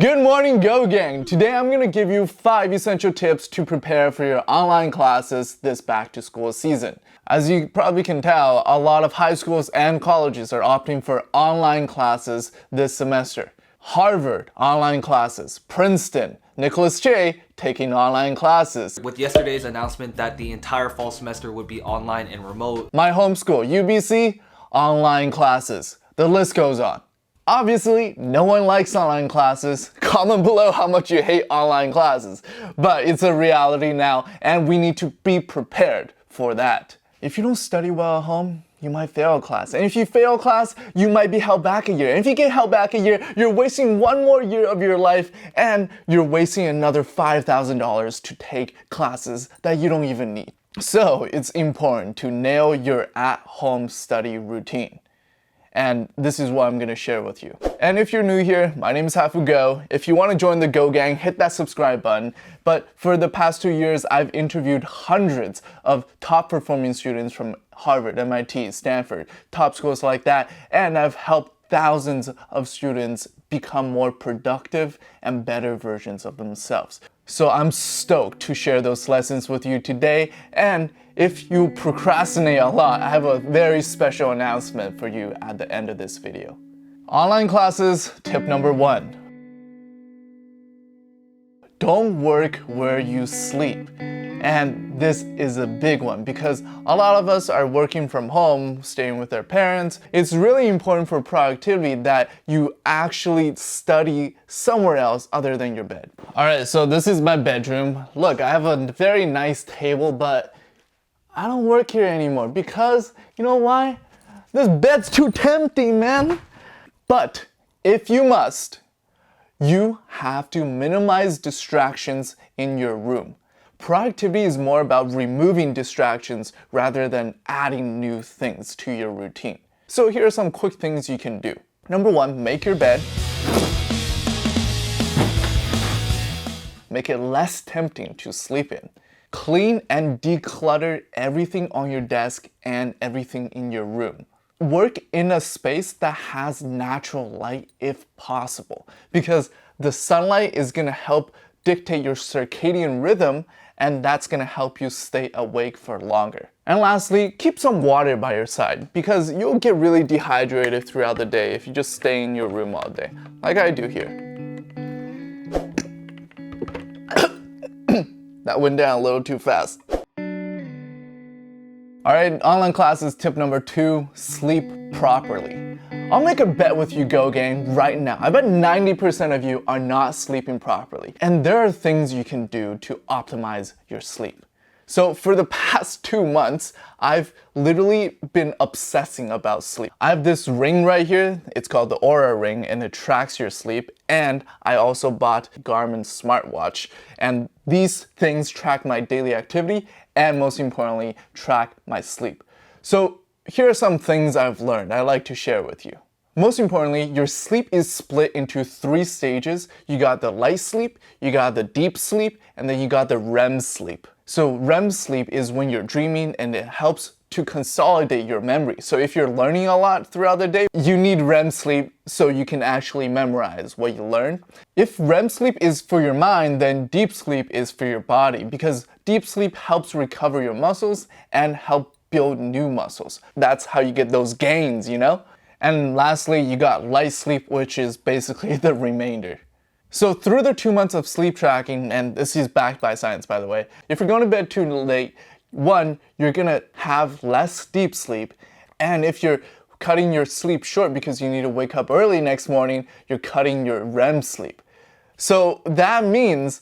Good morning, Go Gang! Today I'm going to give you 5 essential tips to prepare for your online classes this back-to-school season. As you probably can tell, a lot of high schools and colleges are opting for online classes this semester. Harvard, online classes. Princeton, Nicholas J. taking online classes. With yesterday's announcement that the entire fall semester would be online and remote. My homeschool, UBC, online classes. The list goes on. Obviously, no one likes online classes. Comment below how much you hate online classes. But it's a reality now, and we need to be prepared for that. If you don't study well at home, you might fail a class. And if you fail a class, you might be held back a year. And if you get held back a year, you're wasting one more year of your life, and you're wasting another $5,000 to take classes that you don't even need. So it's important to nail your at-home study routine. And this is what I'm going to share with you. And if you're new here, my name is Hafu Go. If you want to join the Go Gang, hit that subscribe button. But for the past 2 years, I've interviewed hundreds of top performing students from Harvard, MIT, Stanford, top schools like that, and I've helped thousands of students become more productive and better versions of themselves. So I'm stoked to share those lessons with you today. And if you procrastinate a lot, I have a very special announcement for you at the end of this video. Online classes, tip number 1. Don't work where you sleep. And this is a big one because a lot of us are working from home, staying with our parents. It's really important for productivity that you actually study somewhere else other than your bed. Alright, so this is my bedroom. Look, I have a very nice table, but I don't work here anymore because, you know why? This bed's too tempting, man. But if you must, you have to minimize distractions in your room. Productivity is more about removing distractions rather than adding new things to your routine. So here are some quick things you can do. Number 1, make your bed. Make it less tempting to sleep in. Clean and declutter everything on your desk and everything in your room. Work in a space that has natural light if possible, because the sunlight is going to help dictate your circadian rhythm, and that's going to help you stay awake for longer. And lastly, keep some water by your side because you'll get really dehydrated throughout the day if you just stay in your room all day, like I do here. That went down a little too fast. Alright, online classes tip number 2, sleep properly. I'll make a bet with you, Go Gang, right now. I bet 90% of you are not sleeping properly. And there are things you can do to optimize your sleep. So for the past 2 months, I've literally been obsessing about sleep. I have this ring right here. It's called the Aura ring, and it tracks your sleep. And I also bought Garmin's smartwatch. And these things track my daily activity and, most importantly, track my sleep. So here are some things I've learned I'd like to share with you. Most importantly, your sleep is split into 3 stages. You got the light sleep, you got the deep sleep, and then you got the REM sleep. So REM sleep is when you're dreaming, and it helps to consolidate your memory. So if you're learning a lot throughout the day, you need REM sleep so you can actually memorize what you learn. If REM sleep is for your mind, then deep sleep is for your body, because deep sleep helps recover your muscles and help build new muscles. That's how you get those gains, you know? And lastly, you got light sleep, which is basically the remainder. So through the 2 months of sleep tracking, and this is backed by science, by the way, if you're going to bed too late, 1, you're going to have less deep sleep. And if you're cutting your sleep short because you need to wake up early next morning, you're cutting your REM sleep. So that means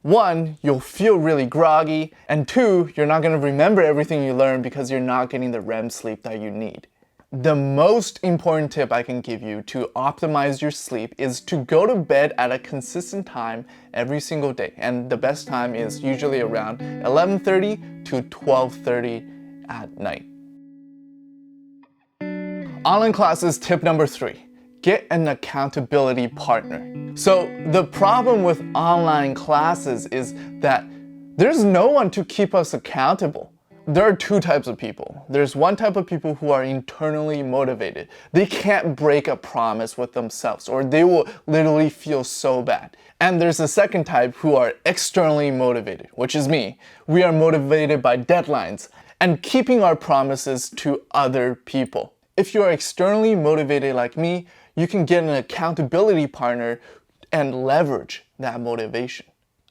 1, you'll feel really groggy, and 2, you're not going to remember everything you learned because you're not getting the REM sleep that you need. The most important tip I can give you to optimize your sleep is to go to bed at a consistent time every single day. And the best time is usually around 11:30 to 12:30 at night. Online classes tip number 3. Get an accountability partner. So the problem with online classes is that there's no one to keep us accountable. There are two types of people. There's one type of people who are internally motivated. They can't break a promise with themselves, or they will literally feel so bad. And there's a second type who are externally motivated, which is me. We are motivated by deadlines and keeping our promises to other people. If you are externally motivated like me, you can get an accountability partner and leverage that motivation.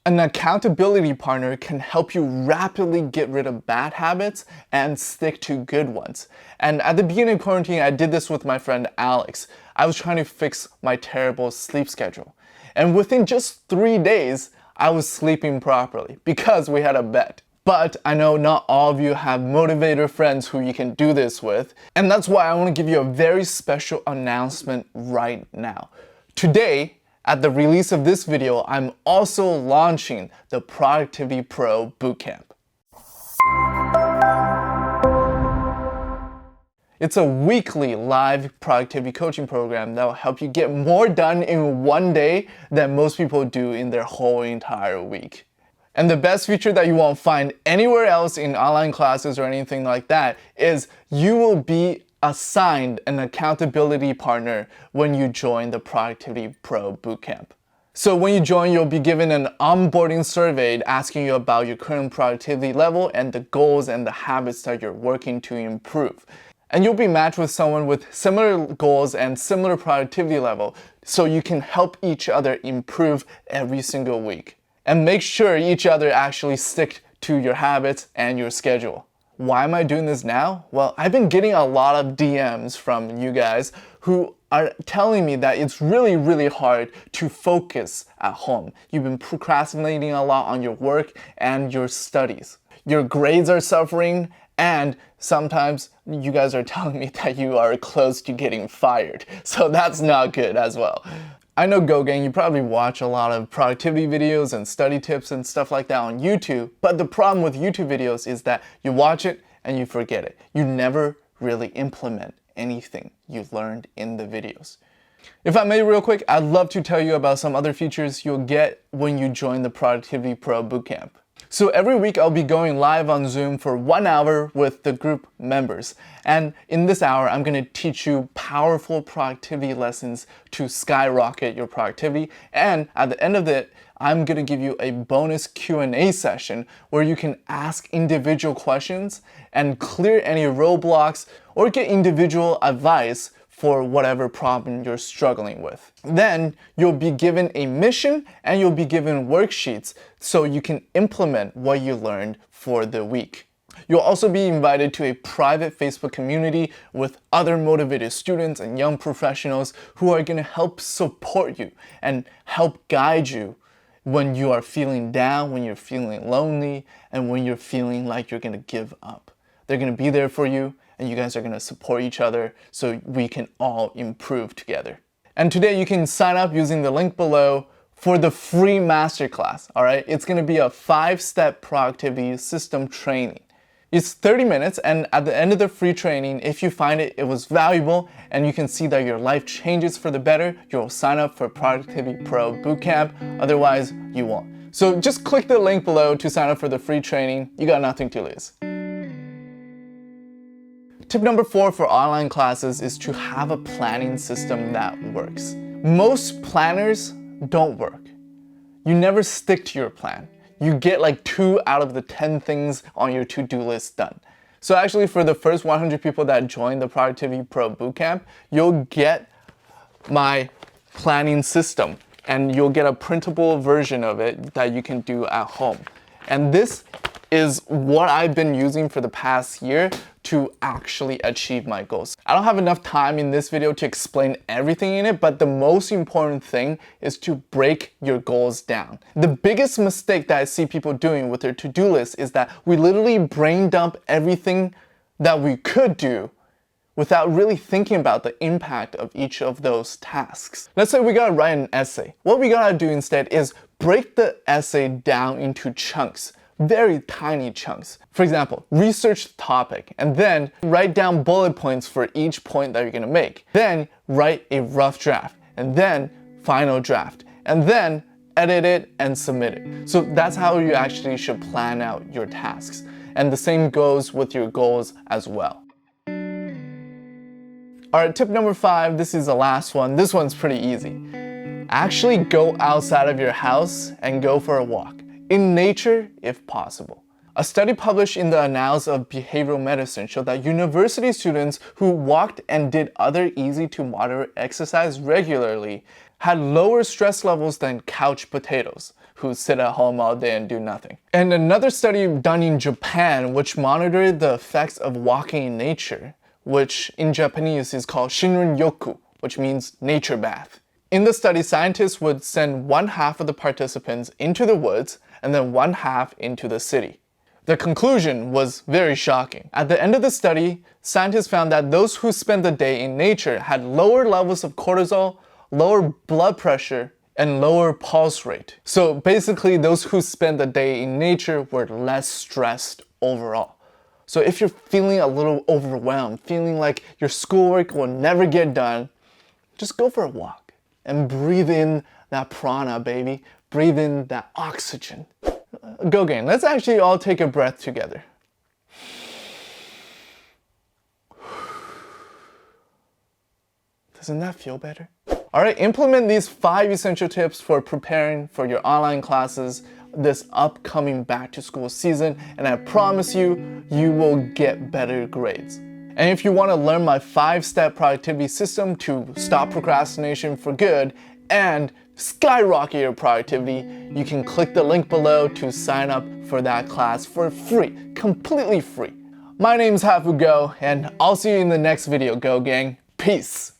An accountability partner can help you rapidly get rid of bad habits and stick to good ones. And at the beginning of quarantine, I did this with my friend Alex. I was trying to fix my terrible sleep schedule. And within just 3 days, I was sleeping properly because we had a bet. But I know not all of you have motivator friends who you can do this with. And that's why I want to give you a very special announcement right now. Today, at the release of this video, I'm also launching the Productivity Pro Bootcamp. It's a weekly live productivity coaching program that will help you get more done in one day than most people do in their whole entire week. And the best feature that you won't find anywhere else in online classes or anything like that is you will be assigned an accountability partner when you join the Productivity Pro Bootcamp. So when you join, you'll be given an onboarding survey asking you about your current productivity level and the goals and the habits that you're working to improve. And you'll be matched with someone with similar goals and similar productivity level so you can help each other improve every single week. And make sure each other actually stick to your habits and your schedule. Why am I doing this now? Well, I've been getting a lot of DMs from you guys who are telling me that it's really hard to focus at home. You've been procrastinating a lot on your work and your studies. Your grades are suffering, and sometimes you guys are telling me that you are close to getting fired. So that's not good as well. I know Go Gang, you probably watch a lot of productivity videos and study tips and stuff like that on YouTube, but the problem with YouTube videos is that you watch it and you forget it. You never really implement anything you've learned in the videos. If I may real quick, I'd love to tell you about some other features you'll get when you join the Productivity Pro Bootcamp. So every week I'll be going live on Zoom for 1 hour with the group members. And in this hour, I'm going to teach you powerful productivity lessons to skyrocket your productivity. And at the end of it, I'm going to give you a bonus Q&A session where you can ask individual questions and clear any roadblocks or get individual advice for whatever problem you're struggling with. Then you'll be given a mission and you'll be given worksheets so you can implement what you learned for the week. You'll also be invited to a private Facebook community with other motivated students and young professionals who are going to help support you and help guide you when you are feeling down, when you're feeling lonely, and when you're feeling like you're going to give up. They're going to be there for you, and you guys are going to support each other so we can all improve together. And today you can sign up using the link below for the free masterclass, all right? It's going to be a 5-step productivity system training. It's 30 minutes, and at the end of the free training, if you find it was valuable and you can see that your life changes for the better, you'll sign up for Productivity Pro Bootcamp. Otherwise, you won't. So just click the link below to sign up for the free training. You got nothing to lose. Tip number 4 for online classes is to have a planning system that works. Most planners don't work. You never stick to your plan. You get like 2 out of the 10 things on your to-do list done. So actually for the first 100 people that join the Productivity Pro Bootcamp, you'll get my planning system and you'll get a printable version of it that you can do at home. And this is what I've been using for the past year to actually achieve my goals. I don't have enough time in this video to explain everything in it, but the most important thing is to break your goals down. The biggest mistake that I see people doing with their to-do list is that we literally brain dump everything that we could do without really thinking about the impact of each of those tasks. Let's say we gotta write an essay. What we gotta do instead is break the essay down into chunks. Very tiny chunks. For example, research the topic and then write down bullet points for each point that you're gonna make. Then write a rough draft and then final draft and then edit it and submit it. So that's how you actually should plan out your tasks. And the same goes with your goals as well. Alright, tip number 5, this is the last one. This one's pretty easy. Actually go outside of your house and go for a walk. In nature, if possible. A study published in the Annals of Behavioral Medicine showed that university students who walked and did other easy to moderate exercise regularly had lower stress levels than couch potatoes who sit at home all day and do nothing. And another study done in Japan, which monitored the effects of walking in nature, which in Japanese is called Shinrin-yoku, which means nature bath. In the study, scientists would send one half of the participants into the woods and then one half into the city. The conclusion was very shocking. At the end of the study, scientists found that those who spent the day in nature had lower levels of cortisol, lower blood pressure, and lower pulse rate. So basically, those who spent the day in nature were less stressed overall. So if you're feeling a little overwhelmed, feeling like your schoolwork will never get done, just go for a walk and breathe in that prana, baby. Breathe in that oxygen. Go gang, let's actually all take a breath together. Doesn't that feel better? Alright, implement these 5 essential tips for preparing for your online classes this upcoming back to school season, and I promise you, you will get better grades. And if you want to learn my 5-step productivity system to stop procrastination for good and skyrocket your productivity, you can click the link below to sign up for that class for free, completely free. My name is Hafu Go, and I'll see you in the next video, Go Gang. Peace!